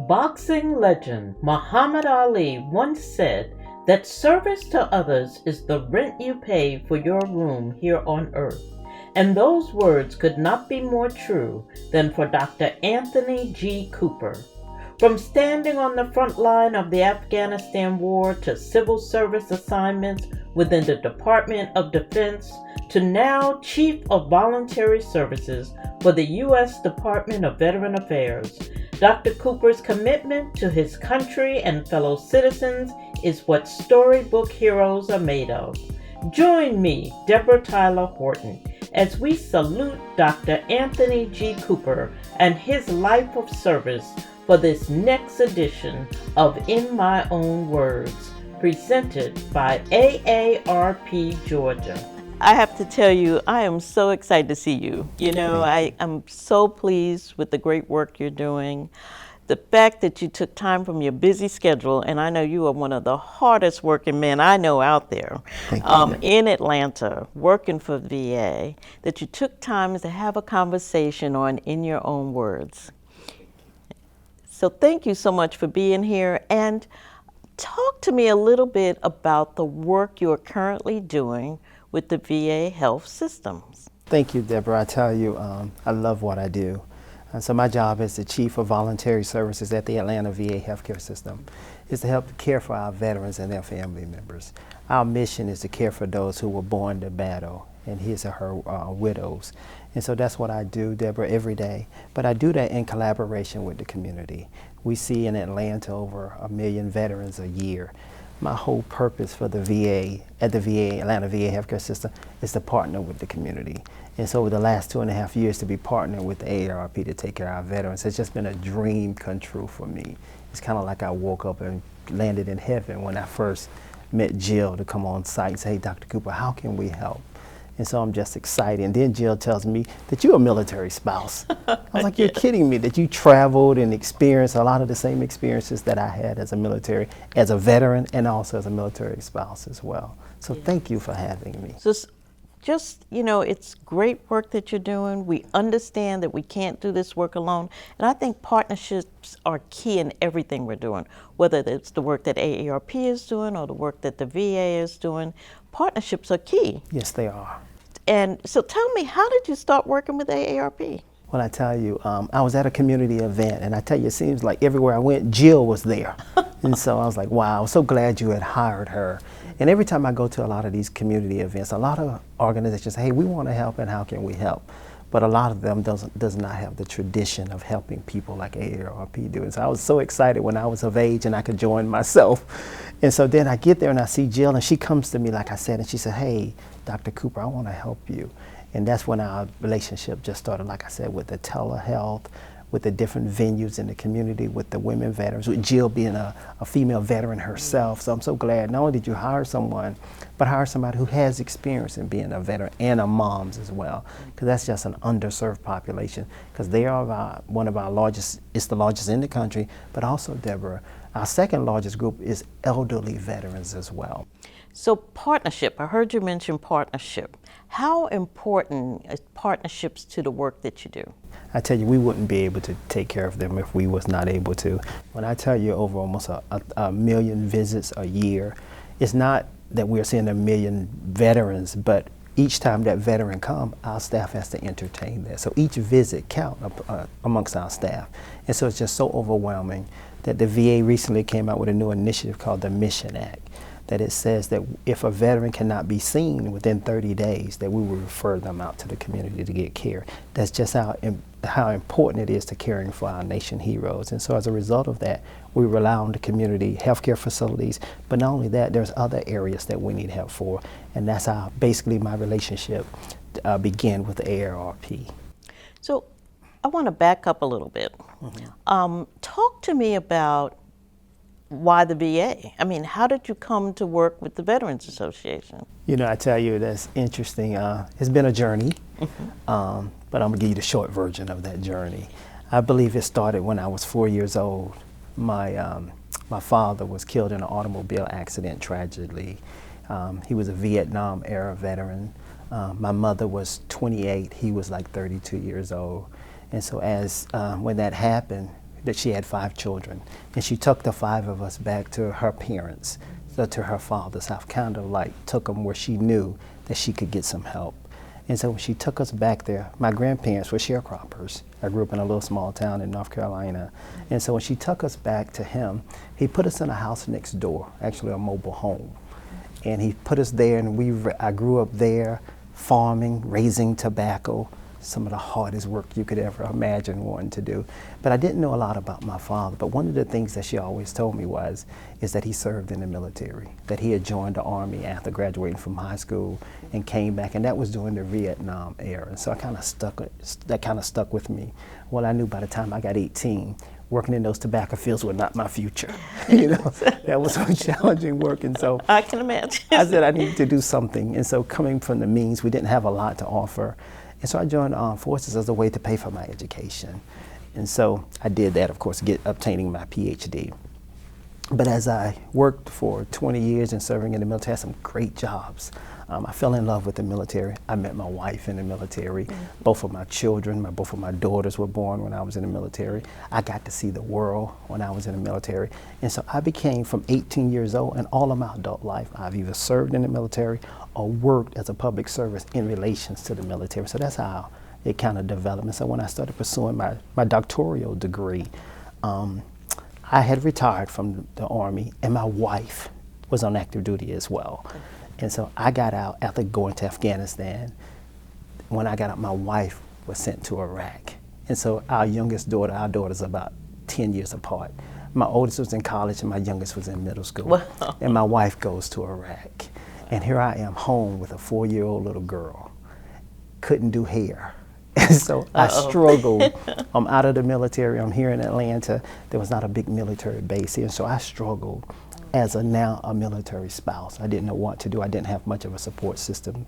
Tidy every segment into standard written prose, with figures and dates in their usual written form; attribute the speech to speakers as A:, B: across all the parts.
A: Boxing legend Muhammad Ali once said that service to others is the rent you pay for your room here on earth. And those words could not be more true than for Dr. Anthony G. Cooper. From standing on the front line of the Afghanistan war to civil service assignments within the Department of Defense to now Chief of Voluntary Services for the U.S. Department of Veteran Affairs, Dr. Cooper's commitment to his country and fellow citizens is what storybook heroes are made of. Join me, Deborah Tyler Horton, as we salute Dr. Anthony G. Cooper and his life of service for this next edition of In My Own Words, presented by AARP Georgia. I have to tell you, I am so excited to see you. I'm so pleased with the great work you're doing. The fact that you took time from your busy schedule, and I know you are one of the hardest working men I know out there in Atlanta, working for VA, that you took time to have a conversation on In Your Own Words. So thank you so much for being here, and talk to me a little bit about the work you're currently doing with the VA health systems.
B: Thank you, Deborah. I tell you, I love what I do. So my job as the Chief of Voluntary Services at the Atlanta VA healthcare system is to help care for our veterans and their family members. Our mission is to care for those who were born to battle and his or her widows. And so that's what I do, Deborah, every day. But I do that in collaboration with the community. We see in Atlanta over 1 million veterans a year. My whole purpose for the VA, at the VA, Atlanta VA healthcare system, is to partner with the community. And so over the last 2.5 years to be partnering with the AARP to take care of our veterans has just been a dream come true for me. It's kind of like I woke up and landed in heaven when I first met Jill to come on site and say, hey, Dr. Cooper, how can we help? And so I'm just excited. And then Jill tells me that you're a military spouse. I was like, you're kidding me, that you traveled and experienced a lot of the same experiences that I had as a veteran, and also as a military spouse as well. So thank you for having me.
A: So it's great work that you're doing. We understand that we can't do this work alone. And I think partnerships are key in everything we're doing, whether it's the work that AARP is doing or the work that the VA is doing. Partnerships are key.
B: Yes, they are.
A: And so tell me, how did you start working with AARP?
B: Well, I tell you, I was at a community event, and I tell you, it seems like everywhere I went, Jill was there. And so I was like, wow, I'm so glad you had hired her. And every time I go to a lot of these community events, a lot of organizations say, hey, we want to help, and how can we help? But a lot of them does not have the tradition of helping people like AARP do. And so I was so excited when I was of age and I could join myself. And so then I get there and I see Jill, and she comes to me, like I said, and she said, hey, Dr. Cooper, I want to help you. And that's when our relationship just started, like I said, with the telehealth, with the different venues in the community, with the women veterans, with Jill being a female veteran herself. So I'm so glad not only did you hire someone, but hire somebody who has experience in being a veteran and a moms as well, because that's just an underserved population, because they are one of our largest, it's the largest in the country, but also, Deborah, our second largest group is elderly veterans as well.
A: So partnership, I heard you mention partnership. How important is partnerships to the work that you do?
B: I tell you, we wouldn't be able to take care of them if we was not able to. When I tell you over almost a million visits a year, it's not that we're seeing 1 million veterans, but each time that veteran comes, our staff has to entertain that. So each visit counts amongst our staff. And so it's just so overwhelming that the VA recently came out with a new initiative called the Mission Act, that it says that if a veteran cannot be seen within 30 days, that we will refer them out to the community to get care. That's just how important it is to caring for our nation heroes. And so as a result of that, we rely on the community healthcare facilities, but not only that, there's other areas that we need help for. And that's how basically my relationship began with the AARP.
A: So I want to back up a little bit. Talk to me about why the VA? I mean, how did you come to work with the Veterans Association?
B: You know, I tell you, that's interesting. It's been a journey, but I'm gonna give you the short version of that journey. I believe it started when I was 4 years old. My father was killed in an automobile accident tragically. He was a Vietnam era veteran. My mother was 28, he was like 32 years old. And so when that happened, that she had 5 children, and she took the 5 of us back to her parents, so to her father's house, kind of like took them where she knew that she could get some help. And so when she took us back there, my grandparents were sharecroppers. I grew up in a little small town in North Carolina. And so when she took us back to him, he put us in a house next door, actually a mobile home. And he put us there, and I grew up there, farming, raising tobacco, some of the hardest work you could ever imagine wanting to do. But I didn't know a lot about my father. But one of the things that she always told me is that he served in the military, that he had joined the Army after graduating from high school and came back, and that was during the Vietnam era. And so that kind of stuck with me. Well, I knew by the time I got 18, working in those tobacco fields was not my future. You know, that was some challenging work. And so
A: I can imagine.
B: I said I needed to do something. And so coming from the means, we didn't have a lot to offer. And so I joined the Armed Forces as a way to pay for my education. And so I did that, of course, obtaining my PhD. But as I worked for 20 years and serving in the military, I had some great jobs. I fell in love with the military. I met my wife in the military. Both of my children, both of my daughters were born when I was in the military. I got to see the world when I was in the military. And so I became, from 18 years old, and all of my adult life, I've either served in the military or worked as a public service in relations to the military. So that's how it kind of developed. And so when I started pursuing my doctoral degree, I had retired from the Army, and my wife was on active duty as well. And so I got out after going to Afghanistan. When I got out, my wife was sent to Iraq. And so our daughter's about 10 years apart. My oldest was in college and my youngest was in middle school.
A: Wow.
B: And my wife goes to Iraq. And here I am home with a 4-year-old little girl. Couldn't do hair. And so I struggled. I'm out of the military. I'm here in Atlanta. There was not a big military base here. So I struggled as now a military spouse. I didn't know what to do. I didn't have much of a support system.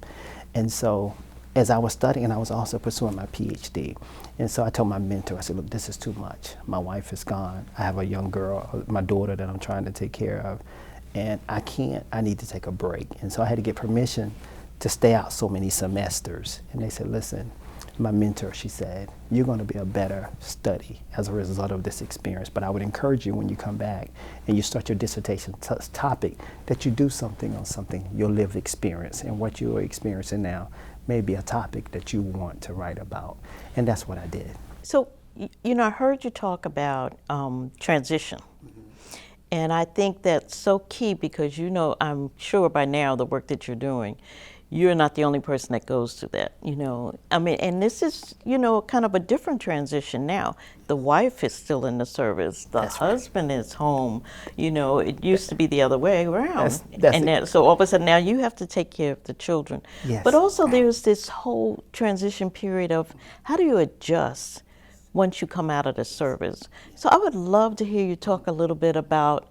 B: And so as I was studying, I was also pursuing my PhD. And so I told my mentor, I said, look, this is too much. My wife is gone. I have a young girl, my daughter that I'm trying to take care of. And I need to take a break. And so I had to get permission to stay out so many semesters. And they said, listen, my mentor, she said, you're going to be a better study as a result of this experience. But I would encourage you when you come back and you start your dissertation topic that you do something on something, your lived experience. And what you are experiencing now may be a topic that you want to write about. And that's what I did.
A: So, you know, I heard you talk about transition. And I think that's so key because, you know, I'm sure by now the work that you're doing, you're not the only person that goes through that, you know. I mean, and this is, you know, kind of a different transition now. The wife is still in the service. The husband is home. You know, it used to be the other way around. So all of a sudden now you have to take care of the children.
B: Yes.
A: But also there's this whole transition period of how do you adjust once you come out of the service? So I would love to hear you talk a little bit about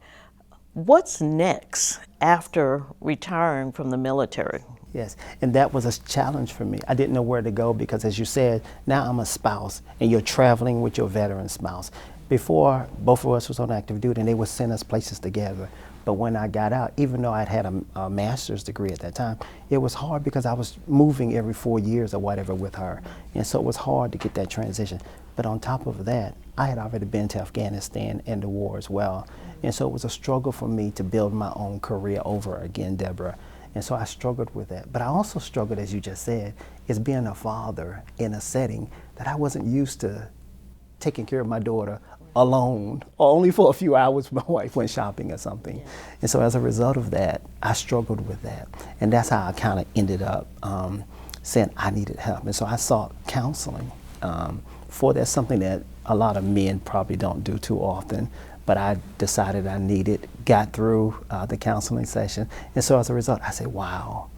A: what's next after retiring from the military.
B: Yes, and that was a challenge for me. I didn't know where to go because, as you said, now I'm a spouse and you're traveling with your veteran spouse. Before, both of us was on active duty and they would send us places together. But when I got out, even though I'd had a master's degree at that time, it was hard because I was moving every 4 years or whatever with her. And so it was hard to get that transition. But on top of that, I had already been to Afghanistan and the war as well. And so it was a struggle for me to build my own career over again, Deborah. And so I struggled with that. But I also struggled, as you just said, is being a father in a setting that I wasn't used to taking care of my daughter alone, or only for a few hours when my wife went shopping or something. And so as a result of that, I struggled with that. And that's how I kind of ended up saying I needed help. And so I sought counseling for that, something that a lot of men probably don't do too often. But I decided I needed, got through the counseling session. And so as a result, I said, wow,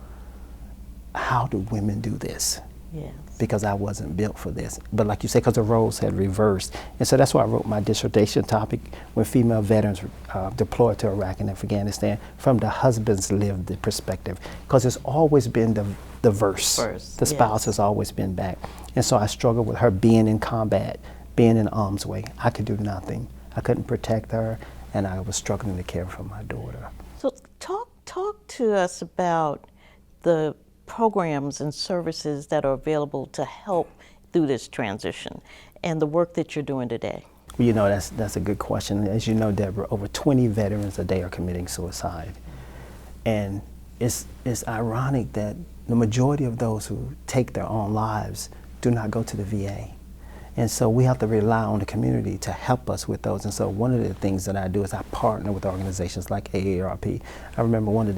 B: how do women do this?
A: Yes.
B: Because I wasn't built for this. But like you said, because the roles had reversed. And so that's why I wrote my dissertation topic, when female veterans deployed to Iraq and Afghanistan, from the husband's lived perspective. Because it's always been the verse. The spouse has always been back. And so I struggled with her being in combat, being in harm's way. I could do nothing. I couldn't protect her, and I was struggling to care for my daughter.
A: So talk to us about the programs and services that are available to help through this transition and the work that you're doing today.
B: Well, that's a good question. As you know, Deborah, over 20 veterans a day are committing suicide. And it's ironic that the majority of those who take their own lives do not go to the VA. And so we have to rely on the community to help us with those. And so one of the things that I do is I partner with organizations like AARP. I remember one of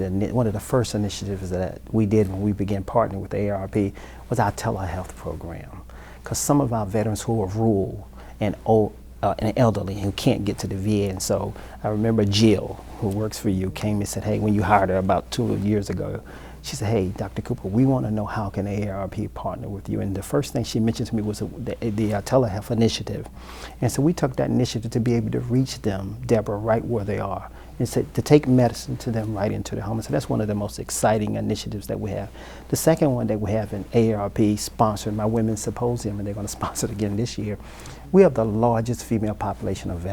B: the first initiatives that we did when we began partnering with AARP was our telehealth program. Because some of our veterans who are rural and old, and elderly who can't get to the VA. And so I remember Jill, who works for you, came and said, hey, when you hired her about 2 years ago, she said, hey, Dr. Cooper, we want to know how can AARP partner with you. And the first thing she mentioned to me was the telehealth initiative. And so we took that initiative to be able to reach them, Deborah, right where they are, and so to take medicine to them right into their home. And so that's one of the most exciting initiatives that we have. The second one that we have in AARP sponsored my Women's Symposium, and they're going to sponsor it again this year. We have the largest female population of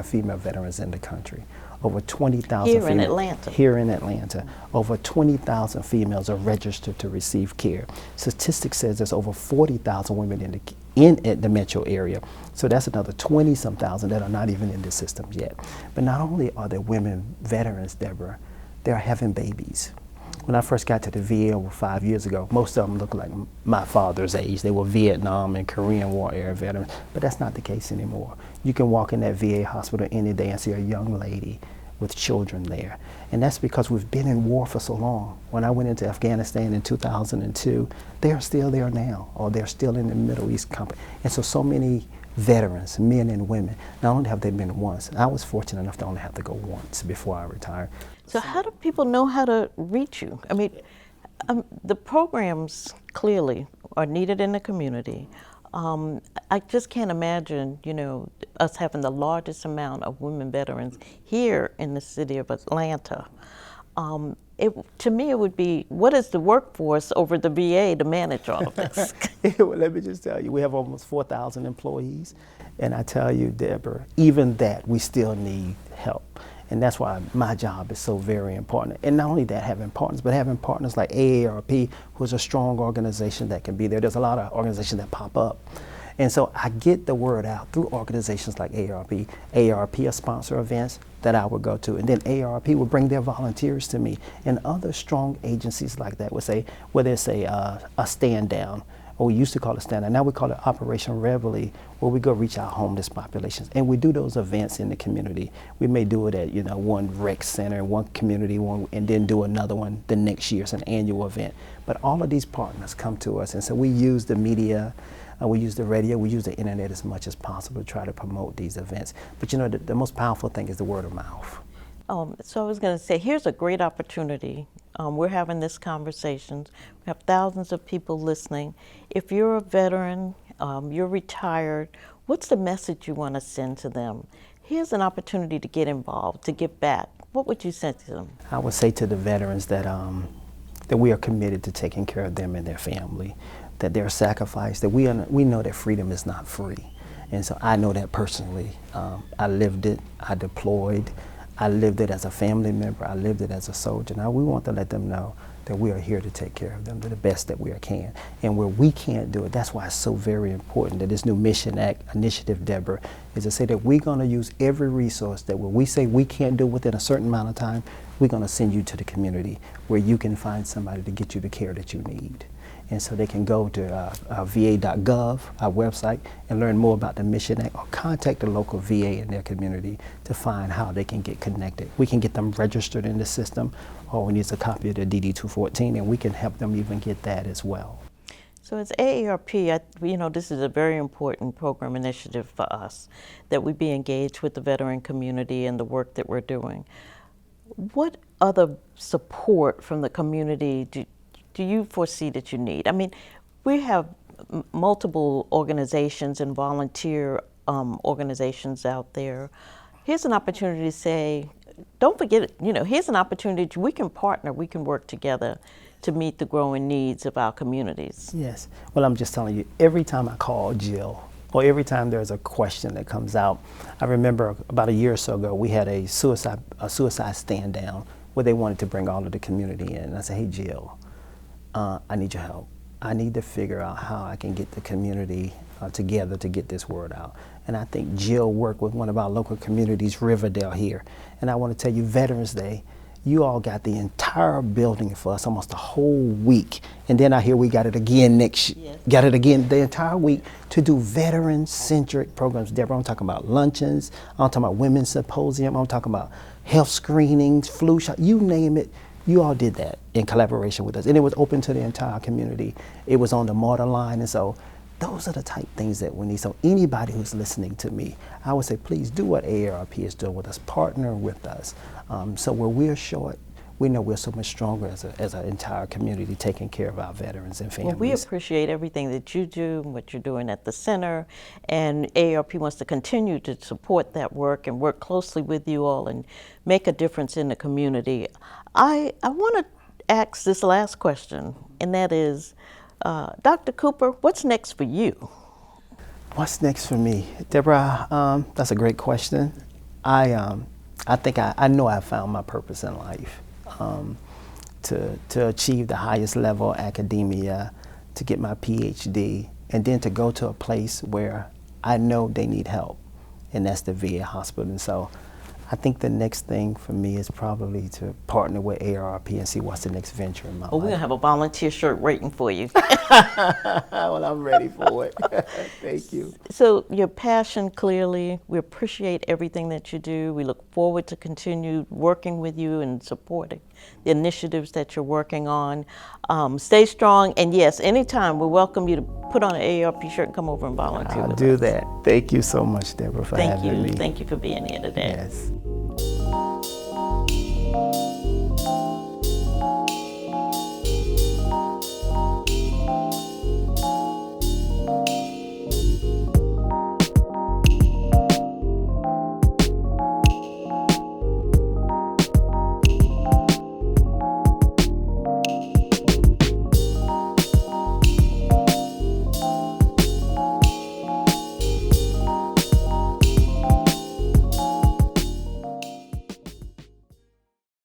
B: female veterans in the country. Over 20,000
A: here in Atlanta.
B: Here in Atlanta, over 20,000 females are registered to receive care. Statistics says there's over 40,000 women in the metro area. So that's another 20-some thousand that are not even in the system yet. But not only are there women veterans, Deborah, they're having babies. When I first got to the VA over 5 years ago, most of them looked like my father's age. They were Vietnam and Korean War era veterans, but that's not the case anymore. You can walk in that VA hospital any day and see a young lady with children there. And that's because we've been in war for so long. When I went into Afghanistan in 2002, they're still there now, or they're still in the Middle East company. And so many veterans, men and women, not only have they been once, I was fortunate enough to only have to go once before I retired.
A: So how do people know how to reach you? I mean, the programs clearly are needed in the community. I just can't imagine, us having the largest amount of women veterans here in the city of Atlanta. To me, it would be, what is the workforce over the VA to manage all of this?
B: Well, let me just tell you, we have almost 4,000 employees. And I tell you, Deborah, even that, we still need help. And that's why my job is so very important. And not only that, having partners, but having partners like AARP, who's a strong organization that can be there. There's a lot of organizations that pop up. And so I get the word out through organizations like AARP. AARP will sponsor events that I would go to, and then AARP will bring their volunteers to me. And other strong agencies like that would say, whether it's a stand down, or we used to call it stand down, now we call it Operation Reveille, where we go reach our homeless populations. And we do those events in the community. We may do it at one rec center, one community one, and then do another one the next year. It's an annual event. But all of these partners come to us, and so we use the media, we use the radio, we use the internet as much as possible to try to promote these events. But the most powerful thing is the word of mouth.
A: So I was going to say, here's a great opportunity. We're having this conversation. We have thousands of people listening. If you're a veteran, you're retired, what's the message you want to send to them? Here's an opportunity to get involved, to give back. What would you say to them?
B: I would say to the veterans that we are committed to taking care of them and their family, that they're sacrificed, that we know that freedom is not free. And so I know that personally. I lived it, I deployed, I lived it as a family member, I lived it as a soldier. Now we want to let them know that we are here to take care of them to the best that we can. And where we can't do it, that's why it's so very important that this new Mission Act initiative, Deborah, is to say that we're going to use every resource that when we say we can't do within a certain amount of time, we're going to send you to the community where you can find somebody to get you the care that you need. And so they can go to va.gov, our website, and learn more about the Mission Act, or contact the local VA in their community to find how they can get connected. We can get them registered in the system, or we need a copy of the DD-214, and we can help them even get that as well.
A: So as AARP, this is a very important program initiative for us, that we be engaged with the veteran community and the work that we're doing. What other support from the community do you foresee that you need? I mean, we have multiple organizations and volunteer organizations out there. Here's an opportunity to say, don't forget it, here's an opportunity, we can partner, we can work together to meet the growing needs of our communities.
B: Yes, well, I'm just telling you, every time I call Jill, or every time there's a question that comes out, I remember about a year or so ago, we had a suicide stand down where they wanted to bring all of the community in. And I said, hey, Jill, I need your help. I need to figure out how I can get the community together to get this word out. And I think Jill worked with one of our local communities, Riverdale here. And I want to tell you, Veterans Day, you all got the entire building for us almost a whole week. And then I hear we got it again got it again the entire week to do veteran-centric programs. Deborah, I'm talking about luncheons, I'm talking about women's symposium, I'm talking about health screenings, flu shot, you name it. You all did that in collaboration with us. And it was open to the entire community. It was on the mortar line. And so those are the type things that we need. So anybody who's listening to me, I would say, please do what AARP is doing with us. Partner with us. So where we're short, we know we're so much stronger as an entire community taking care of our veterans and families.
A: Well, we appreciate everything that you do, what you're doing at the center, and AARP wants to continue to support that work and work closely with you all and make a difference in the community. I want to ask this last question, and that is, Dr. Cooper, what's next for you?
B: What's next for me? Deborah, that's a great question. I think I know I found my purpose in life. To achieve the highest level academia, to get my PhD, and then to go to a place where I know they need help, and that's the VA hospital. And so I think the next thing for me is probably to partner with AARP and see what's the next venture in my life.
A: We're going to have a volunteer shirt waiting for you.
B: Well, I'm ready for it. Thank you.
A: So your passion, clearly, we appreciate everything that you do. We look forward to continue working with you and supporting the initiatives that you're working on. Stay strong, and yes, anytime we welcome you to put on an AARP shirt and come over and volunteer.
B: I'll do that. Thank you so much, Deborah, for having me.
A: Thank you for being here today.
B: Yes.